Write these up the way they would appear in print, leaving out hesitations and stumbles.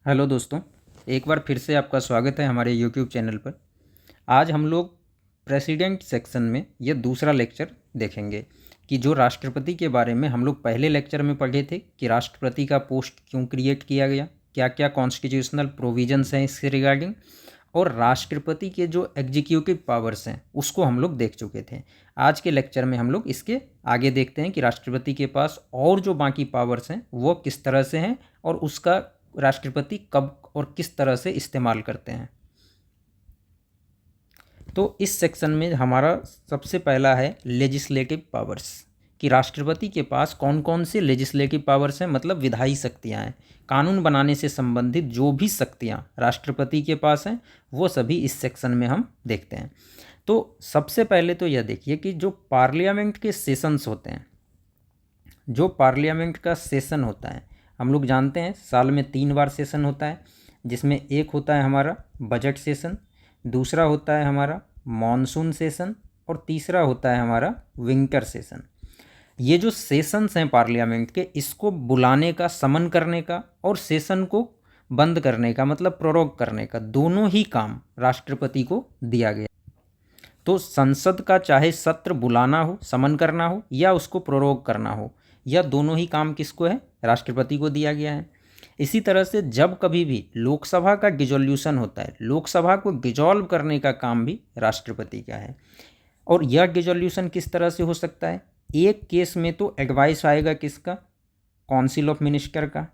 Hello दोस्तों, एक बार फिर से आपका स्वागत है हमारे यूट्यूब चैनल पर। आज हम लोग प्रेसिडेंट सेक्शन में ये दूसरा लेक्चर देखेंगे कि जो राष्ट्रपति के बारे में हम लोग पहले लेक्चर में पढ़े थे कि राष्ट्रपति का पोस्ट क्यों क्रिएट किया गया, क्या क्या कॉन्स्टिट्यूशनल प्रोविजंस हैं इससे रिगार्डिंग, और राष्ट्रपति के जो एग्जीक्यूटिव पावर्स हैं उसको हम लोग देख चुके थे। आज के लेक्चर में हम लोग इसके आगे देखते हैं कि राष्ट्रपति के पास और जो बाकी पावर्स हैं वो किस तरह से हैं और उसका राष्ट्रपति कब और किस तरह से इस्तेमाल करते हैं। तो इस सेक्शन में हमारा सबसे पहला है लेजिस्लेटिव पावर्स, कि राष्ट्रपति के पास कौन कौन से लेजिस्लेटिव पावर्स हैं, मतलब विधायी शक्तियाँ हैं। कानून बनाने से संबंधित जो भी शक्तियाँ राष्ट्रपति के पास हैं वो सभी इस सेक्शन में हम देखते हैं। तो सबसे पहले तो यह देखिए कि जो पार्लियामेंट के सेशंस होते हैं, जो पार्लियामेंट का सेशन होता है, हम लोग जानते हैं साल में 3 बार सेशन होता है, जिसमें एक होता है हमारा बजट सेशन, दूसरा होता है हमारा मॉनसून सेशन और तीसरा होता है हमारा विंटर सेशन। ये जो सेशंस हैं पार्लियामेंट के, इसको बुलाने का, समन करने का और सेशन को बंद करने का, मतलब प्रोरोग करने का, दोनों ही काम राष्ट्रपति को दिया गया। तो संसद का चाहे सत्र बुलाना हो, समन करना हो या उसको प्रोरोग करना हो, यह दोनों ही काम किसको है? राष्ट्रपति को दिया गया है। इसी तरह से जब कभी भी लोकसभा का डिसोल्यूशन होता है, लोकसभा को डिजॉल्व करने का काम भी राष्ट्रपति का है। और यह डिसोल्यूशन किस तरह से हो सकता है? एक केस में तो एडवाइस आएगा किसका? काउंसिल ऑफ मिनिस्टर का।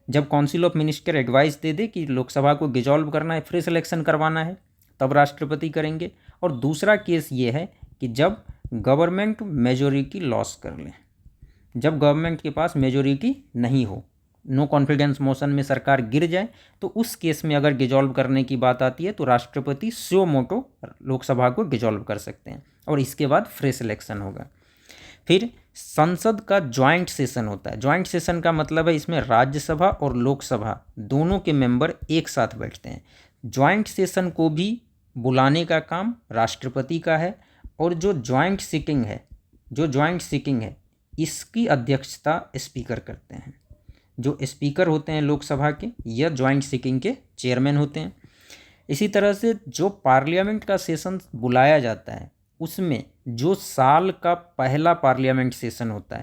जब काउंसिल ऑफ मिनिस्टर एडवाइस दे दे कि लोकसभा को डिजॉल्व करना है, फ्रेश इलेक्शन करवाना है, तब राष्ट्रपति करेंगे। और दूसरा केस ये है कि जब गवर्नमेंट मेजोरिटी लॉस कर ले, जब गवर्नमेंट के पास मेजोरिटी नहीं हो, नो कॉन्फिडेंस मोशन में सरकार गिर जाए, तो उस केस में अगर डिजॉल्व करने की बात आती है तो राष्ट्रपति स्यो मोटो लोकसभा को डिजॉल्व कर सकते हैं और इसके बाद फ्रेश इलेक्शन होगा। फिर संसद का ज्वाइंट सेशन होता है। ज्वाइंट सेशन का मतलब है इसमें राज्यसभा और लोकसभा दोनों के मेंबर एक साथ बैठते हैं। ज्वाइंट सेशन को भी बुलाने का काम राष्ट्रपति का है और जो ज्वाइंट सिटिंग है इसकी अध्यक्षता स्पीकर करते हैं। जो स्पीकर होते हैं लोकसभा के, यह ज्वाइंट सिटिंग के चेयरमैन होते हैं। इसी तरह से जो पार्लियामेंट का सेशन बुलाया जाता है उसमें जो साल का पहला पार्लियामेंट सेशन होता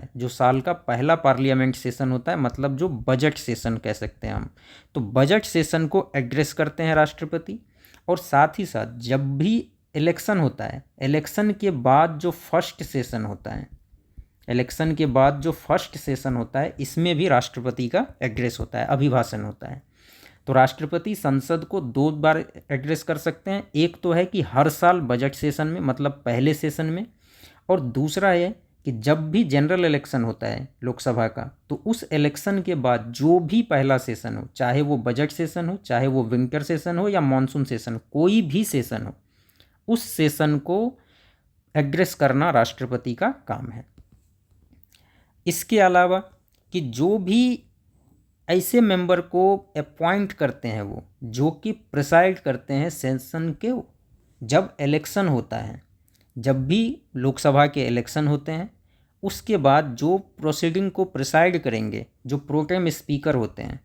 है, मतलब जो बजट सेशन कह सकते हैं हम, तो बजट सेशन को एड्रेस करते हैं राष्ट्रपति। और साथ ही साथ जब भी इलेक्शन होता है, इलेक्शन के बाद जो फर्स्ट सेशन होता है इसमें भी राष्ट्रपति का एड्रेस होता है, अभिभाषण होता है। तो राष्ट्रपति संसद को 2 बार एड्रेस कर सकते हैं। एक तो है कि हर साल बजट सेशन में, मतलब पहले सेशन में, और दूसरा है कि जब भी जनरल इलेक्शन होता है लोकसभा का, तो उस इलेक्शन के बाद जो भी पहला सेशन हो, चाहे वो बजट सेशन हो, चाहे वो विंटर सेशन हो या मॉनसून सेशन, कोई भी सेशन हो, उस सेशन को एड्रेस करना राष्ट्रपति का काम है। इसके अलावा कि जो भी ऐसे मेंबर को अपॉइंट करते हैं वो जो कि प्रिसाइड करते हैं सेशन के, जब इलेक्शन होता है, जब भी लोकसभा के इलेक्शन होते हैं, उसके बाद जो प्रोसीडिंग को प्रिसाइड करेंगे, जो प्रोटेम स्पीकर होते हैं।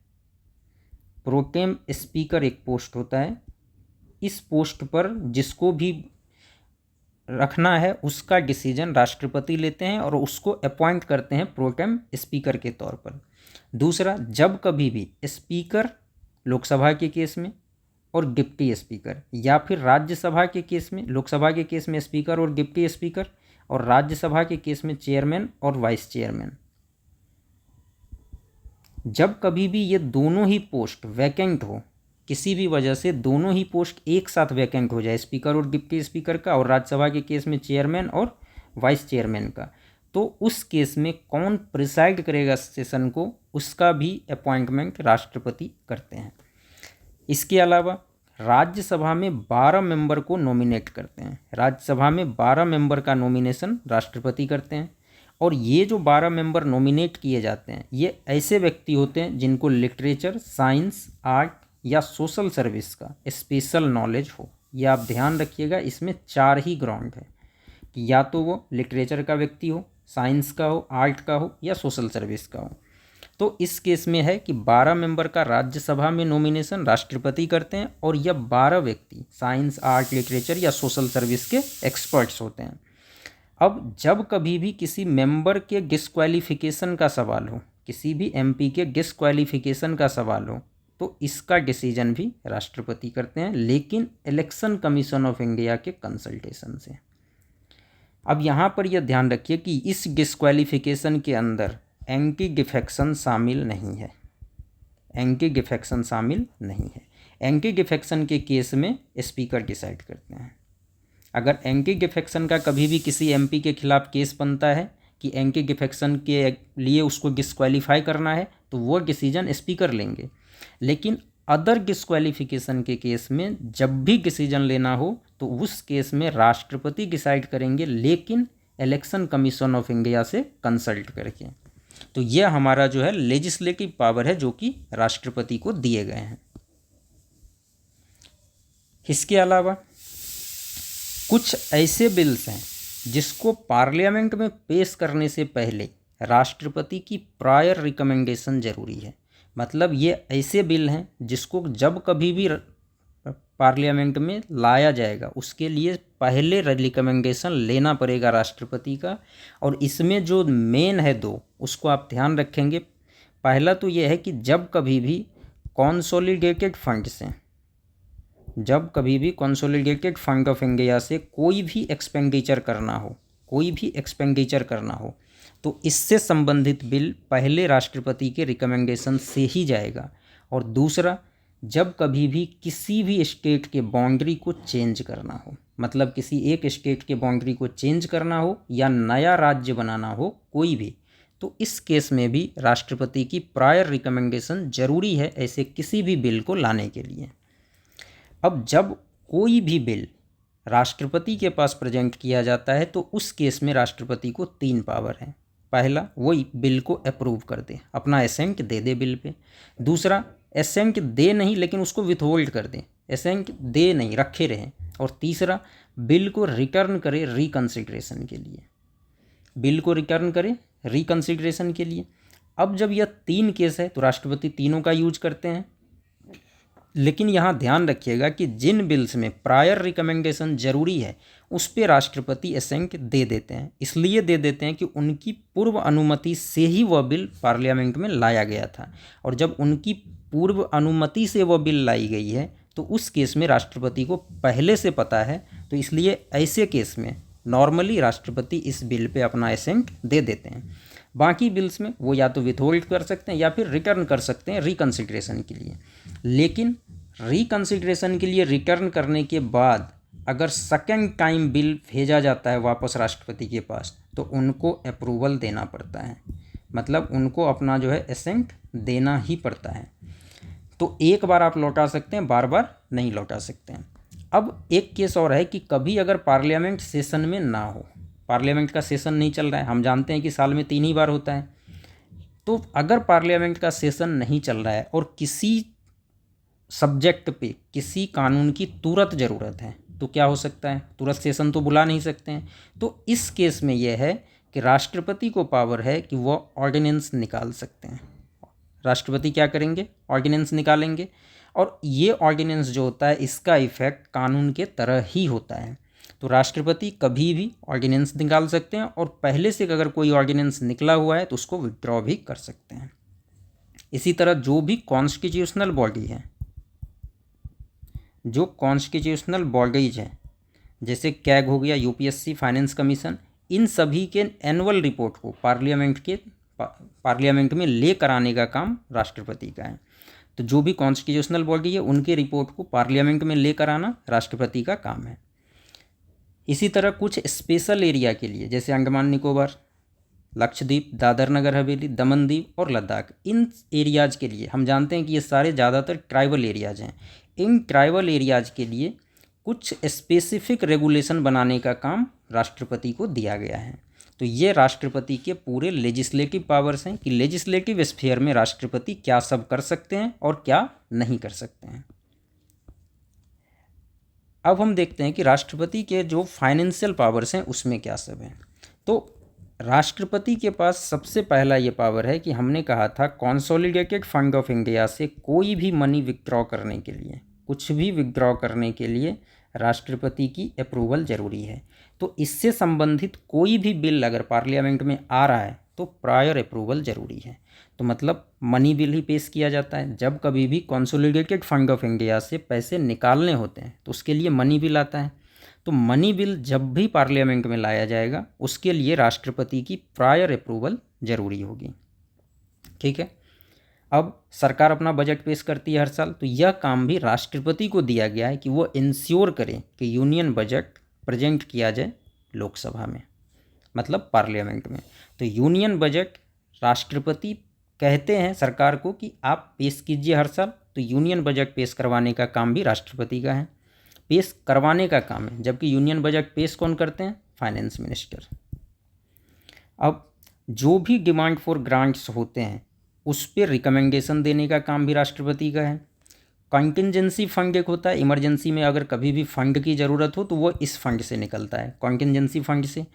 प्रोटेम स्पीकर एक पोस्ट होता है, इस पोस्ट पर जिसको भी रखना है उसका डिसीजन राष्ट्रपति लेते हैं और उसको अपॉइंट करते हैं प्रोटेम स्पीकर के तौर पर। दूसरा, जब कभी भी स्पीकर लोकसभा के केस में और डिप्टी स्पीकर, या फिर राज्यसभा के केस में, लोकसभा के केस में स्पीकर और डिप्टी स्पीकर, और राज्यसभा के केस में चेयरमैन और वाइस चेयरमैन, जब कभी भी ये दोनों ही पोस्ट वैकेंट हो, किसी भी वजह से दोनों ही पोस्ट एक साथ वैकेंट हो जाए, स्पीकर और डिप्टी स्पीकर का, और राज्यसभा के केस में चेयरमैन और वाइस चेयरमैन का, तो उस केस में कौन प्रिसाइड करेगा सेशन को, उसका भी अपॉइंटमेंट राष्ट्रपति करते हैं। इसके अलावा राज्यसभा में 12 मेंबर को नॉमिनेट करते हैं। राज्यसभा में 12 मेंबर का नॉमिनेशन राष्ट्रपति करते हैं। और ये जो 12 मेंबर नॉमिनेट किए जाते हैं, ये ऐसे व्यक्ति होते हैं जिनको लिटरेचर, साइंस, आर्ट या सोशल सर्विस का स्पेशल नॉलेज हो। ये आप ध्यान रखिएगा, इसमें 4 ही ग्राउंड है कि या तो वो लिटरेचर का व्यक्ति हो, साइंस का हो, आर्ट का हो या सोशल सर्विस का हो। तो इस केस में है कि 12 मेंबर का राज्यसभा में नॉमिनेशन राष्ट्रपति करते हैं और यह 12 व्यक्ति साइंस, आर्ट, लिटरेचर या सोशल सर्विस के एक्सपर्ट्स होते हैं। अब जब कभी भी किसी मेंबर के डिस्क्वालिफिकेशन का सवाल हो, किसी भी एमपी के डिस्क्वालिफिकेशन का सवाल हो, तो इसका डिसीजन भी राष्ट्रपति करते हैं, लेकिन इलेक्शन कमीशन ऑफ इंडिया के कंसल्टेशन से। अब यहाँ पर यह ध्यान रखिए कि इस डिस्क्वालिफिकेशन के अंदर एंटी डिफेक्शन शामिल नहीं है। एंटी डिफेक्शन शामिल नहीं है। एंटी डिफेक्शन के केस में स्पीकर डिसाइड करते हैं। अगर एंटी डिफेक्शन का कभी भी किसी एमपी के खिलाफ केस बनता है कि एंटी डिफेक्शन के लिए उसको डिस्क्वालीफाई करना है, तो वो डिसीजन स्पीकर लेंगे। लेकिन अदर डिस्क्वालिफिकेशन के केस में जब भी डिसीजन लेना हो तो उस केस में राष्ट्रपति डिसाइड करेंगे, लेकिन इलेक्शन कमीशन ऑफ इंडिया से कंसल्ट करके। तो यह हमारा जो है लेजिस्लेटिव पावर है जो कि राष्ट्रपति को दिए गए हैं। इसके अलावा कुछ ऐसे बिल्स हैं जिसको पार्लियामेंट में पेश करने से पहले राष्ट्रपति की प्रायर रिकमेंडेशन जरूरी है। मतलब ये ऐसे बिल हैं जिसको जब कभी भी पार्लियामेंट में लाया जाएगा उसके लिए पहले रिकमेंडेशन लेना पड़ेगा राष्ट्रपति का। और इसमें जो मेन है दो, उसको आप ध्यान रखेंगे। पहला तो ये है कि जब कभी भी कॉन्सोलिडेटेड फंड से, जब कभी भी कॉन्सोलिडेटेड फंड ऑफ इंडिया से कोई भी एक्सपेंडिचर करना हो, कोई भी एक्सपेंडिचर करना हो, तो इससे संबंधित बिल पहले राष्ट्रपति के रिकमेंडेशन से ही जाएगा। और दूसरा, जब कभी भी किसी भी स्टेट के बाउंड्री को चेंज करना हो, मतलब किसी एक स्टेट के बाउंड्री को चेंज करना हो या नया राज्य बनाना हो कोई भी, तो इस केस में भी राष्ट्रपति की प्रायर रिकमेंडेशन जरूरी है ऐसे किसी भी बिल को लाने के लिए। अब जब कोई भी बिल राष्ट्रपति के पास प्रेजेंट किया जाता है तो उस केस में राष्ट्रपति को 3 पावर हैं। पहला, वही बिल को अप्रूव कर दे, अपना एसेंट दे दे बिल पे। दूसरा, एसेंट दे नहीं लेकिन उसको विथहोल्ड कर दे, एसेंट दे नहीं रखे रहें। और तीसरा, बिल को रिटर्न करे रिकंसिडरेशन के लिए, बिल को रिटर्न करे रिकंसिडरेशन के लिए। अब जब यह 3 केस है तो राष्ट्रपति तीनों का यूज करते हैं। लेकिन यहाँ ध्यान रखिएगा कि जिन बिल्स में प्रायर रिकमेंडेशन जरूरी है उस पे राष्ट्रपति एसेंट दे देते हैं। इसलिए दे देते हैं कि उनकी पूर्व अनुमति से ही वह बिल पार्लियामेंट में लाया गया था, और जब उनकी पूर्व अनुमति से वह बिल लाई गई है तो उस केस में राष्ट्रपति को पहले से पता है। तो इसलिए ऐसे केस में नॉर्मली राष्ट्रपति इस बिल पे अपना एसेंट दे देते हैं। बाकी बिल्स में वो या तो विथहोल्ड कर सकते हैं या फिर रिटर्न कर सकते हैं रिकंसिडरेशन के लिए। लेकिन रिकंसिडरेशन के लिए रिटर्न करने के बाद अगर सेकंड टाइम बिल भेजा जाता है वापस राष्ट्रपति के पास तो उनको अप्रूवल देना पड़ता है, मतलब उनको अपना जो है एसेंट देना ही पड़ता है। तो एक बार आप लौटा सकते हैं, बार बार नहीं लौटा सकते हैं। अब एक केस और है कि कभी अगर पार्लियामेंट सेशन में ना हो, पार्लियामेंट का सेशन नहीं चल रहा है, हम जानते हैं कि साल में 3 ही बार होता है, तो अगर पार्लियामेंट का सेशन नहीं चल रहा है और किसी सब्जेक्ट पे किसी कानून की तुरंत ज़रूरत है तो क्या हो सकता है, तुरंत सेशन तो बुला नहीं सकते हैं। तो इस केस में यह है कि राष्ट्रपति को पावर है कि वह ऑर्डिनेंस निकाल सकते हैं। राष्ट्रपति क्या करेंगे, ऑर्डिनेंस निकालेंगे, और ये ऑर्डिनेंस जो होता है इसका इफेक्ट कानून के तरह ही होता है। तो राष्ट्रपति कभी भी ऑर्डिनेंस निकाल सकते हैं और पहले से अगर कोई ऑर्डिनेंस निकला हुआ है तो उसको विड्रॉ भी कर सकते हैं। इसी तरह जो भी कॉन्स्टिट्यूशनल बॉडी है, जो कॉन्स्टिट्यूशनल बॉडीज हैं, जैसे कैग हो गया, यूपीएससी, फाइनेंस कमीशन, इन सभी के एनुअल रिपोर्ट को पार्लियामेंट में लेकर आने का काम राष्ट्रपति का है। तो जो भी कॉन्स्टिट्यूशनल बॉडी है उनके रिपोर्ट को पार्लियामेंट में लेकर आना राष्ट्रपति का काम है। इसी तरह कुछ स्पेशल एरिया के लिए, जैसे अंडमान निकोबार, लक्षद्वीप, दादर नगर हवेली, दमन दीव और लद्दाख, इन एरियाज़ के लिए हम जानते हैं कि ये सारे ज़्यादातर ट्राइबल एरियाज़ हैं। इन ट्राइबल एरियाज़ के लिए कुछ स्पेसिफिक रेगुलेशन बनाने का काम राष्ट्रपति को दिया गया है। तो ये राष्ट्रपति के पूरे लेजिस्लेटिव पावर्स हैं कि लेजिस्लेटिव स्फीयर में राष्ट्रपति क्या सब कर सकते हैं और क्या नहीं कर सकते हैं। अब हम देखते हैं कि राष्ट्रपति के जो फाइनेंशियल पावर्स हैं उसमें क्या सब है। तो राष्ट्रपति के पास सबसे पहला ये पावर है कि हमने कहा था कॉन्सोलिडेटेड फंड ऑफ इंडिया से कोई भी मनी विथड्रॉ करने के लिए, कुछ भी विथड्रॉ करने के लिए राष्ट्रपति की अप्रूवल ज़रूरी है। तो इससे संबंधित कोई भी बिल अगर पार्लियामेंट में आ रहा है तो प्रायर अप्रूवल ज़रूरी है। तो मतलब मनी बिल ही पेश किया जाता है। जब कभी भी कॉन्सोलिडेटेड फंड ऑफ इंडिया से पैसे निकालने होते हैं तो उसके लिए मनी बिल आता है। तो मनी बिल जब भी पार्लियामेंट में लाया जाएगा उसके लिए राष्ट्रपति की प्रायर अप्रूवल ज़रूरी होगी। ठीक है। अब सरकार अपना बजट पेश करती है हर साल, तो यह काम भी राष्ट्रपति को दिया गया है कि वो इंश्योर करें कि यूनियन बजट प्रेजेंट किया जाए लोकसभा में, मतलब पार्लियामेंट में। तो यूनियन बजट राष्ट्रपति कहते हैं सरकार को कि आप पेश कीजिए हर साल, तो यूनियन बजट पेश करवाने का काम भी राष्ट्रपति का है। पेश करवाने का काम है, जबकि यूनियन बजट पेश कौन करते हैं? Finance minister. अब जो भी डिमांड फॉर ग्रांट्स होते हैं उस पर रिकमेंडेशन देने का काम भी राष्ट्रपति का है। कॉन्टिजेंसी फंड एक होता है, इमरजेंसी में अगर कभी भी फंड की ज़रूरत हो तो वो इस फंड से निकलता है, कॉन्टिजेंसी फंड से।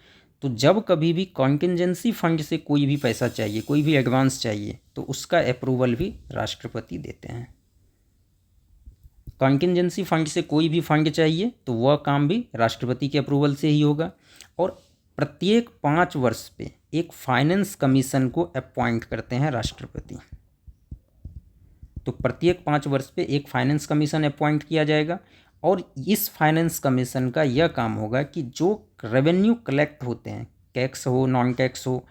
तो जब कभी भी कॉन्टिजेंसी फंड से कोई भी पैसा चाहिए, कोई भी एडवांस चाहिए, तो उसका अप्रूवल भी राष्ट्रपति देते हैं। कॉन्टिजेंसी फंड से कोई भी फंड चाहिए तो वह काम भी राष्ट्रपति के अप्रूवल से ही होगा। और प्रत्येक 5 वर्ष पे एक फाइनेंस कमीशन को अपॉइंट करते हैं राष्ट्रपति। तो प्रत्येक 5 वर्ष पे एक फाइनेंस कमीशन अपॉइंट किया जाएगा और इस फाइनेंस कमीशन का यह काम होगा कि जो रेवेन्यू कलेक्ट होते हैं, टैक्स हो नॉन टैक्स हो,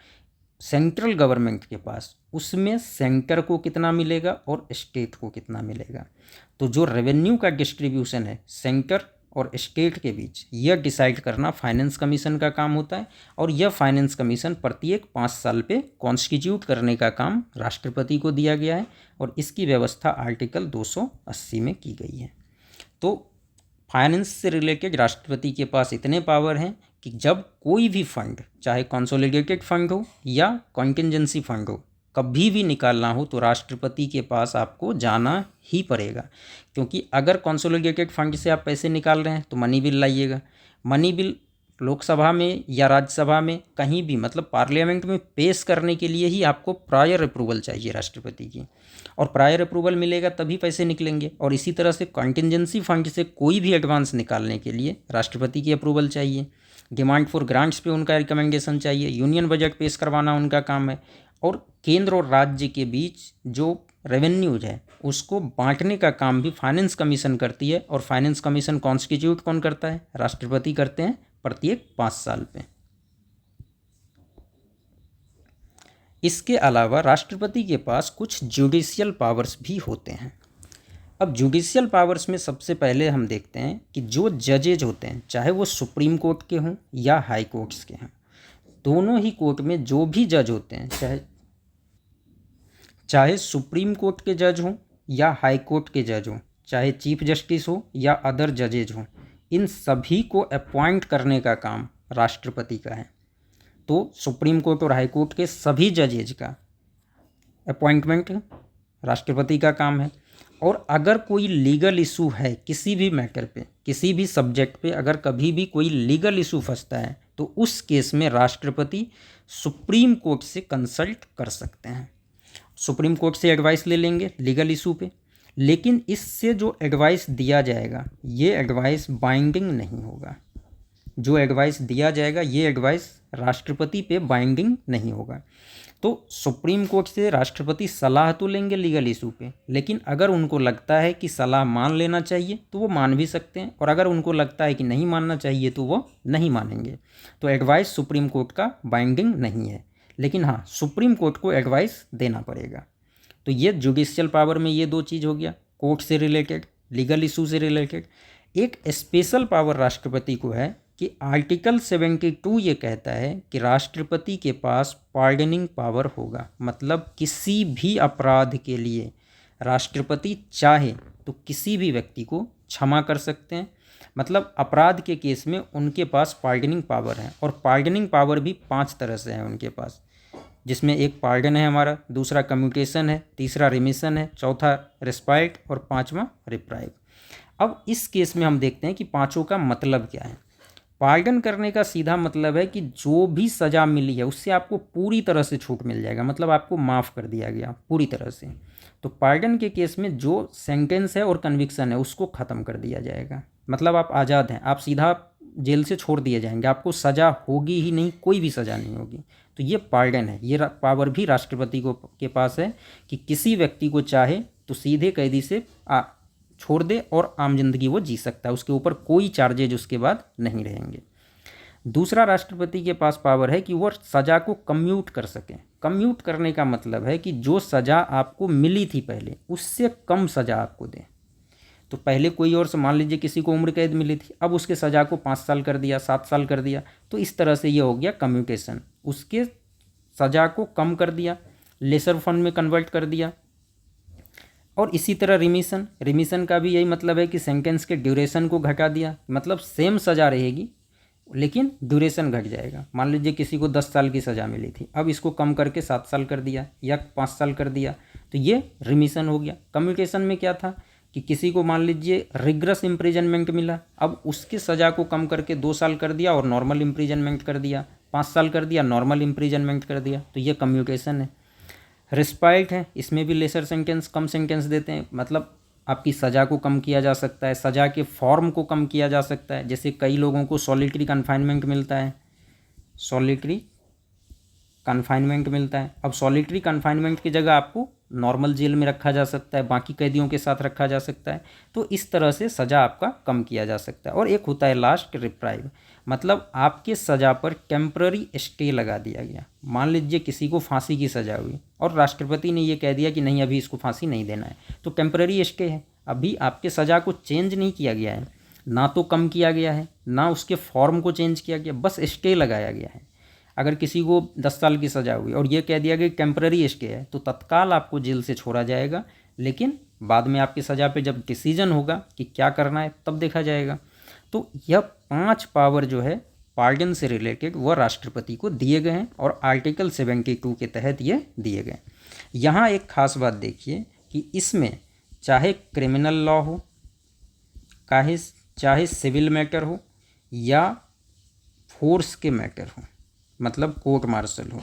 सेंट्रल गवर्नमेंट के पास, उसमें सेंटर को कितना मिलेगा और स्टेट को कितना मिलेगा। तो जो रेवेन्यू का डिस्ट्रीब्यूशन है सेंटर और स्टेट के बीच, यह डिसाइड करना फाइनेंस कमीशन का काम होता है। और यह फाइनेंस कमीशन प्रत्येक 5 साल पे कॉन्स्टिट्यूट करने का काम राष्ट्रपति को दिया गया है और इसकी व्यवस्था आर्टिकल 280 में की गई है। तो फाइनेंस से रिलेटेड राष्ट्रपति के पास इतने पावर हैं कि जब कोई भी फंड, चाहे कंसोलिडेटेड फंड हो या कॉन्टिजेंसी फंड हो, कभी भी निकालना हो तो राष्ट्रपति के पास आपको जाना ही पड़ेगा। क्योंकि अगर कंसोलिडेटेड फंड से आप पैसे निकाल रहे हैं तो मनी बिल लाइएगा। मनी बिल लोकसभा में या राज्यसभा में कहीं भी, मतलब पार्लियामेंट में पेश करने के लिए ही आपको प्रायर अप्रूवल चाहिए राष्ट्रपति की, और प्रायर अप्रूवल मिलेगा तभी पैसे निकलेंगे। और इसी तरह से कॉन्टिजेंसी फंड से कोई भी एडवांस निकालने के लिए राष्ट्रपति की अप्रूवल चाहिए। डिमांड फॉर ग्रांट्स पे उनका रिकमेंडेशन चाहिए। यूनियन बजट पेश करवाना उनका काम है। और केंद्र और राज्य के बीच जो रेवेन्यूज है उसको बांटने का काम भी फाइनेंस कमीशन करती है। और फाइनेंस कमीशन कॉन्स्टिट्यूट कौन करता है? राष्ट्रपति करते हैं प्रत्येक 5 साल पे। इसके अलावा राष्ट्रपति के पास कुछ जुडिशियल पावर्स भी होते हैं। अब जुडिशियल पावर्स में सबसे पहले हम देखते हैं कि जो जजेज होते हैं, चाहे वो सुप्रीम कोर्ट के हों या हाई कोर्ट्स के हों, दोनों ही कोर्ट में जो भी जज होते हैं, चाहे सुप्रीम कोर्ट के जज हों या हाई कोर्ट के जज हों, चाहे चीफ जस्टिस हो या अदर जजेज हों, इन सभी को अपॉइंट करने का काम राष्ट्रपति का है। तो सुप्रीम कोर्ट और हाई कोर्ट के सभी जजेज का अपॉइंटमेंट राष्ट्रपति का काम है। और अगर कोई लीगल इशू है किसी भी मैटर पे, किसी भी सब्जेक्ट पे, अगर कभी भी कोई लीगल इशू फंसता है तो उस केस में राष्ट्रपति सुप्रीम कोर्ट से कंसल्ट कर सकते हैं। सुप्रीम कोर्ट से एडवाइस ले लेंगे लीगल इशू पे, लेकिन इससे जो एडवाइस दिया जाएगा ये एडवाइस बाइंडिंग नहीं होगा। जो एडवाइस दिया जाएगा ये एडवाइस राष्ट्रपति पे बाइंडिंग नहीं होगा। तो सुप्रीम कोर्ट से राष्ट्रपति सलाह तो लेंगे लीगल इशू पे, लेकिन अगर उनको लगता है कि सलाह मान लेना चाहिए तो वो मान भी सकते हैं, और अगर उनको लगता है कि नहीं मानना चाहिए तो वो नहीं मानेंगे। तो एडवाइस सुप्रीम कोर्ट का बाइंडिंग नहीं है, लेकिन हाँ सुप्रीम कोर्ट को एडवाइस देना पड़ेगा। तो ये जुडिशियल पावर में ये 2 चीज़ हो गया, कोर्ट से रिलेटेड, लीगल इशू से रिलेटेड। एक स्पेशल पावर राष्ट्रपति को है कि आर्टिकल 72 ये कहता है कि राष्ट्रपति के पास पार्डनिंग पावर होगा। मतलब किसी भी अपराध के लिए राष्ट्रपति चाहे तो किसी भी व्यक्ति को क्षमा कर सकते हैं। मतलब अपराध के केस में उनके पास पार्डनिंग पावर है। और पार्डनिंग पावर भी 5 तरह से है उनके पास, जिसमें एक पार्डन है हमारा, दूसरा कम्यूटेशन है, तीसरा रिमिशन है, चौथा रिस्पाइट और 5वां रिप्राइव। अब इस केस में हम देखते हैं कि पांचों का मतलब क्या है। पार्डन करने का सीधा मतलब है कि जो भी सज़ा मिली है उससे आपको पूरी तरह से छूट मिल जाएगा, मतलब आपको माफ़ कर दिया गया पूरी तरह से। तो पार्डन के केस में जो सेंटेंस है और कन्विक्शन है उसको ख़त्म कर दिया जाएगा, मतलब आप आज़ाद हैं, आप सीधा जेल से छोड़ दिए जाएंगे, आपको सज़ा होगी ही नहीं, कोई भी सज़ा नहीं होगी। तो ये पार्डन है, ये पावर भी राष्ट्रपति को के पास है कि किसी व्यक्ति को चाहे तो सीधे कैदी से छोड़ दे और आम जिंदगी वो जी सकता है, उसके ऊपर कोई चार्जेज उसके बाद नहीं रहेंगे। दूसरा राष्ट्रपति के पास पावर है कि वो सज़ा को कम्यूट कर सके। कम्यूट करने का मतलब है कि जो सज़ा आपको मिली थी पहले उससे कम सज़ा आपको दें। तो पहले कोई और से, मान लीजिए किसी को उम्र कैद मिली थी, अब उसके सज़ा को 5 साल कर दिया, 7 साल कर दिया, तो इस तरह से ये हो गया कम्यूटेशन, उसके सज़ा को कम कर दिया, लेसर फंड में कन्वर्ट कर दिया। और इसी तरह रिमिशन का भी यही मतलब है कि सेंटेंस के ड्यूरेशन को घटा दिया, मतलब सेम सज़ा रहेगी लेकिन ड्यूरेशन घट जाएगा। मान लीजिए किसी को 10 साल की सज़ा मिली थी, अब इसको कम करके 7 साल कर दिया या 5 साल कर दिया, तो ये रिमिशन हो गया। कम्यूटेशन में क्या था कि किसी को मान लीजिए रिग्रेस इम्प्रिजनमेंट मिला, अब उसकी सज़ा को कम करके 2 साल कर दिया और नॉर्मल इम्प्रिजनमेंट कर दिया, 5 साल कर दिया, नॉर्मल इम्प्रिजनमेंट कर दिया, तो ये कम्यूटेशन है। रिस्पाइट है, इसमें भी लेसर सेंटेंस, कम सेंटेंस देते हैं, मतलब आपकी सज़ा को कम किया जा सकता है, सज़ा के फॉर्म को कम किया जा सकता है। जैसे कई लोगों को सॉलिटरी कन्फाइनमेंट मिलता है, सॉलिटरी कन्फाइनमेंट मिलता है, अब सॉलिटरी कन्फाइनमेंट की जगह आपको नॉर्मल जेल में रखा जा सकता है, बाकी कैदियों के साथ रखा जा सकता है, तो इस तरह से सज़ा आपका कम किया जा सकता है। और एक होता है लास्ट रिप्राइव, मतलब आपके सज़ा पर टेम्पररी स्टे लगा दिया गया। मान लीजिए किसी को फांसी की सज़ा हुई और राष्ट्रपति ने ये कह दिया कि नहीं अभी इसको फांसी नहीं देना है, तो टेम्पररी स्टे है, अभी आपके सज़ा को चेंज नहीं किया गया है, ना तो कम किया गया है ना उसके फॉर्म को चेंज किया गया, बस स्टे लगाया गया है। अगर किसी को 10 साल की सज़ा हुई और ये कह दिया गया टेम्पररी स्टे है, तो तत्काल आपको जेल से छोड़ा जाएगा, लेकिन बाद में आपकी सज़ा पे जब डिसीजन होगा कि क्या करना है तब देखा जाएगा। तो यह 5 पावर जो है पार्डन से रिलेटेड वह राष्ट्रपति को दिए गए हैं और आर्टिकल 72 के तहत ये दिए गए। यहाँ एक खास बात देखिए कि इसमें चाहे क्रिमिनल लॉ हो, चाहे सिविल मैटर हो या फोर्स के मैटर हो, मतलब कोर्ट मार्शल हो,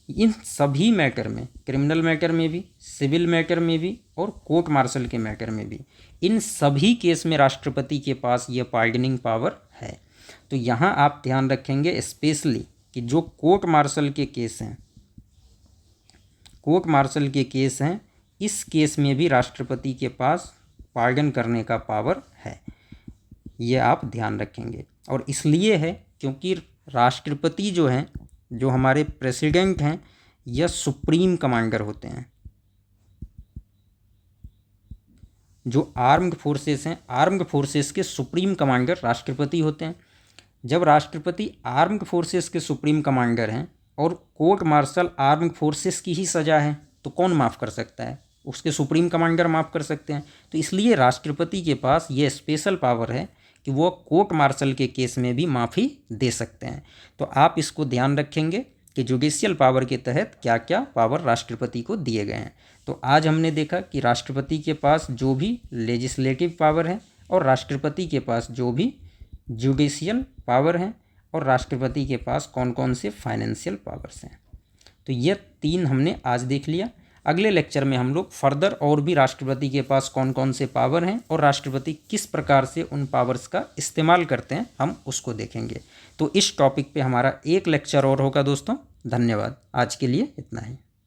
इन सभी मैटर में, क्रिमिनल मैटर में भी, सिविल मैटर में भी और कोर्ट मार्शल के मैटर में भी, इन सभी केस में राष्ट्रपति के पास ये पार्डनिंग पावर है। तो यहाँ आप ध्यान रखेंगे स्पेशली कि जो कोर्ट मार्शल के केस हैं, इस केस में भी राष्ट्रपति के पास पार्डन करने का पावर है, ये आप ध्यान रखेंगे। और इसलिए है क्योंकि राष्ट्रपति जो हैं, जो हमारे प्रेसिडेंट हैं, यह सुप्रीम कमांडर होते हैं। जो आर्म्ड फोर्सेस हैं, आर्म्ड फोर्सेस के सुप्रीम कमांडर राष्ट्रपति होते हैं। जब राष्ट्रपति आर्म्ड फोर्सेस के सुप्रीम कमांडर हैं और कोर्ट मार्शल आर्म्ड फोर्सेस की ही सज़ा है, तो कौन माफ़ कर सकता है? उसके सुप्रीम कमांडर माफ़ कर सकते हैं। तो इसलिए राष्ट्रपति के पास ये स्पेशल पावर है कि वो कोर्ट मार्शल के केस में भी माफ़ी दे सकते हैं। तो आप इसको ध्यान रखेंगे कि जुडिशियल पावर के तहत क्या क्या पावर राष्ट्रपति को दिए गए हैं। तो आज हमने देखा कि राष्ट्रपति के पास जो भी लेजिस्लेटिव पावर है और राष्ट्रपति के पास जो भी जुडिशियल पावर है और राष्ट्रपति के पास कौन कौन से फाइनेंशियल पावर्स हैं। तो ये 3 हमने आज देख लिया। अगले लेक्चर में हम लोग फर्दर और भी राष्ट्रपति के पास कौन कौन से पावर हैं और राष्ट्रपति किस प्रकार से उन पावर्स का इस्तेमाल करते हैं, हम उसको देखेंगे। तो इस टॉपिक पे हमारा एक लेक्चर और होगा दोस्तों। धन्यवाद, आज के लिए इतना ही।